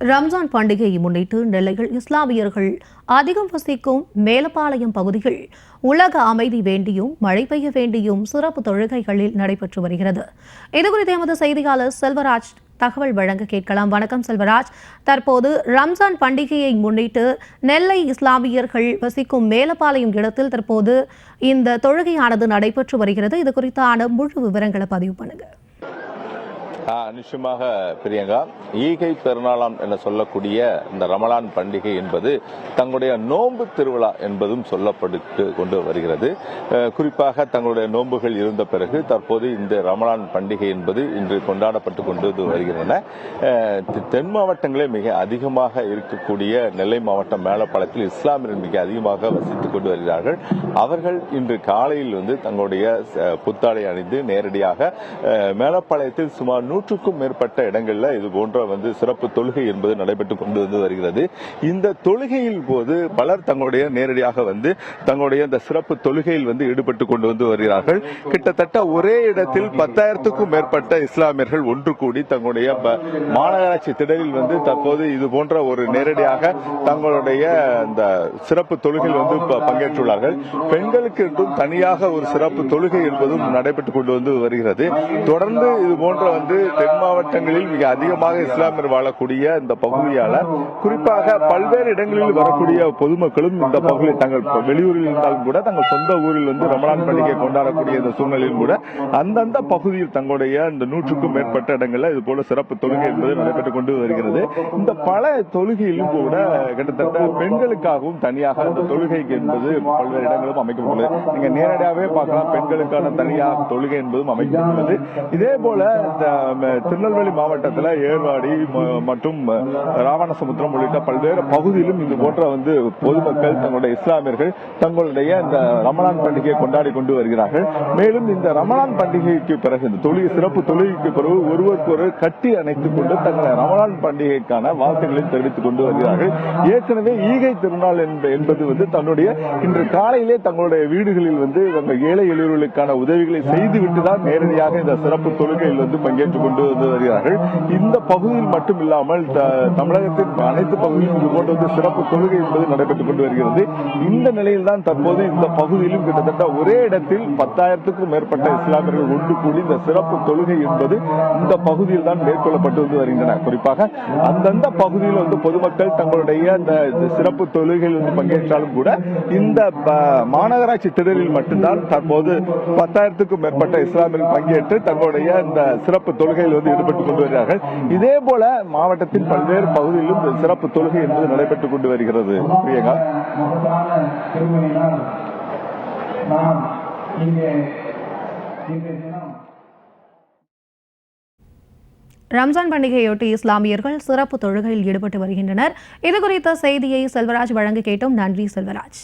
ரம்ஜான் பண்டிகையை முன்னிட்டு நெல்லையில் இஸ்லாமியர்கள் அதிகம் வசிக்கும் மேலப்பாளையம் பகுதியில் உலக அமைதி வேண்டியும் மழை பெய்ய வேண்டியும் சிறப்பு தொழுகைகளில் நடைபெற்று வருகிறது. இதுகுறித்து எமது செய்தியாளர் செல்வராஜ் தகவல் வழங்க கேட்கலாம். வணக்கம் செல்வராஜ். தற்போது ரம்ஜான் பண்டிகையை முன்னிட்டு நெல்லை இஸ்லாமியர்கள் வசிக்கும் மேலப்பாளையம் இடத்தில் தற்போது இந்த தொழுகையானது நடைபெற்று வருகிறது. இது குறித்தான முழு விவரங்களை பதிவு பண்ணுங்க. நிச்சயமாக பிரியங்கா, ஈகை பெருநாளாம் என சொல்லக்கூடிய இந்த ரமலான் பண்டிகை என்பது தங்களுடைய நோன்பு திருவிழா என்பதும் சொல்லப்பட்டு கொண்டு வருகிறது. குறிப்பாக தங்களுடைய நோன்புகள் இருந்த பிறகு தற்போது இந்த ரமலான் பண்டிகை என்பது இன்று கொண்டாடப்பட்டு கொண்டு வருகின்றன. தென் மாவட்டங்களே மிக அதிகமாக இருக்கக்கூடிய நெல்லை மாவட்டம் மேலப்பாளையத்தில் இஸ்லாமியர்கள் மிக அதிகமாக வசித்துக் கொண்டு வருகிறார்கள். அவர்கள் இன்று காலையில் தங்களுடைய புத்தாடை அணிந்து நேரடியாக மேலப்பாளையத்தில் சுமார் 100க்கும் மேற்பட்ட இடங்களில் இது போன்ற சிறப்பு தொழுகை என்பது நடைபெற்றுக் கொண்டு வருகிறது. இந்த தொழுகையில் போது பலர் தங்களுடைய நேரடியாக தங்களுடைய இந்த சிறப்பு தொழுகையில் ஈடுபட்டுக் கொண்டு வருகிறார்கள். கிட்டத்தட்ட ஒரே இடத்தில் 10,000க்கும் மேற்பட்ட இஸ்லாமியர்கள் ஒன்று கூடி தங்களுடைய மாநகராட்சி திடலில் தற்போது இது போன்ற ஒரு நேரடியாக தங்களுடைய இந்த சிறப்பு தொழுகையில் பங்கேற்றுள்ளார்கள். பெண்களுக்கு என்றும் தனியாக ஒரு சிறப்பு தொழுகை என்பதும் நடைபெற்றுக் கொண்டு வருகிறது. தொடர்ந்து இது போன்ற தென் மாவட்டங்களில் மிக அதிகமாக இஸ்லாமியர் வாழக்கூடிய இந்த பகுதியால குறிப்பாக பல்வேறு இடங்களில் வரக்கூடிய பொதுமக்களும் இந்த பகுதியில் தங்கள் வெளியூரில் இருந்தாலும் கூட தங்கள் சொந்த ஊரில் ரமலான் பண்டிகை கொண்டாடக்கூடிய இந்த சூழ்நிலையில் கூட அந்தந்த பகுதியில் தங்களுடைய இந்த 100க்கும் மேற்பட்ட இடங்களில் இது போல சிறப்பு தொழுகை என்பது நடைபெற்றுக் கொண்டு வருகிறது. இந்த பல தொழுகையிலும் கூட கிட்டத்தட்ட பெண்களுக்காகவும் தனியாக இந்த தொழுகைக்கு என்பது பல்வேறு இடங்களும் அமைக்கப்பட்டுள்ளது. நீங்க நேரடியாகவே பார்க்கலாம், பெண்களுக்கான தனியாக தொழுகை என்பதும் அமைக்கப்பட்டுள்ளது. இதே போல திருநெல்வேலி மாவட்டத்தில் ஏர்வாடி மற்றும் ராவணசமுத்திரம் உள்ளிட்ட பல்வேறு பகுதியிலும் இது போன்ற பொதுமக்கள் தங்களுடைய இஸ்லாமியர்கள் தங்களுடைய இந்த ரமலான் பண்டிகையை கொண்டாடி கொண்டு வருகிறார்கள். மேலும் இந்த ரமலான் பண்டிகைக்கு பிறகு இந்த சிறப்பு தொழுகைக்கு பிறகு ஒருவருக்கொரு கட்டி அணைத்துக் கொண்டு தங்களுடைய ரமலான் பண்டிகைக்கான வாழ்த்துக்களை தெரிவித்துக் கொண்டு வருகிறார்கள். ஏற்கனவே ஈகை திருநாள் என்பது தன்னுடைய இன்று காலையிலே தங்களுடைய வீடுகளில் ஏழை எளியவர்களுக்கான உதவிகளை செய்துவிட்டுதான் நேரடியாக இந்த சிறப்பு தொழுகையில் பங்கேற்றுக் கொண்டு வருகிறார்கள். இந்த பகுதியில் மட்டும் இல்லாமல் தமிழகத்தின் அனைத்து பகுதியிலும் இது போன்ற சிறப்பு தொழுகை என்பது நடைபெற்றுக் கொண்டு வருகிறது. இந்த நிலையில் தான் தற்போது இந்த பகுதியிலும் கிட்டத்தட்ட ஒரே இடத்தில் 10,000க்கும் மேற்பட்ட இஸ்லாமியர்கள் ஒன்று கூடி இந்த சிறப்பு தொழுகை என்பது இந்த பகுதியில் தான் மேற்கொள்ளப்பட்டு வருகின்றன. குறிப்பாக அந்தந்த பகுதியில் பொதுமக்கள் தங்களுடைய இந்த சிறப்பு தொழுகையில் பங்கேற்றாலும் கூட இந்த மாநகராட்சி திடலில் மட்டும்தான் தற்போது 10,000க்கும் மேற்பட்ட இஸ்லாமியர்கள் பங்கேற்று தங்களுடைய இந்த சிறப்பு தொழுகையில் ஈடுபட்டுக் கொண்டு வருகிறார்கள். இதே போல மாவட்டத்தின் பல்வேறு பகுதிகளிலும் சிறப்பு தொழுகை என்பது நடைபெற்றுக் கொண்டு வருகிறது. பிரியங்கா, ரம்ஜான் பண்டிகையொட்டி இஸ்லாமியர்கள் சிறப்பு தொழுகையில் ஈடுபட்டு வருகின்றனர். இதுகுறித்த செய்தியை செல்வராஜ் வழங்க கேட்டோம். நன்றி செல்வராஜ்.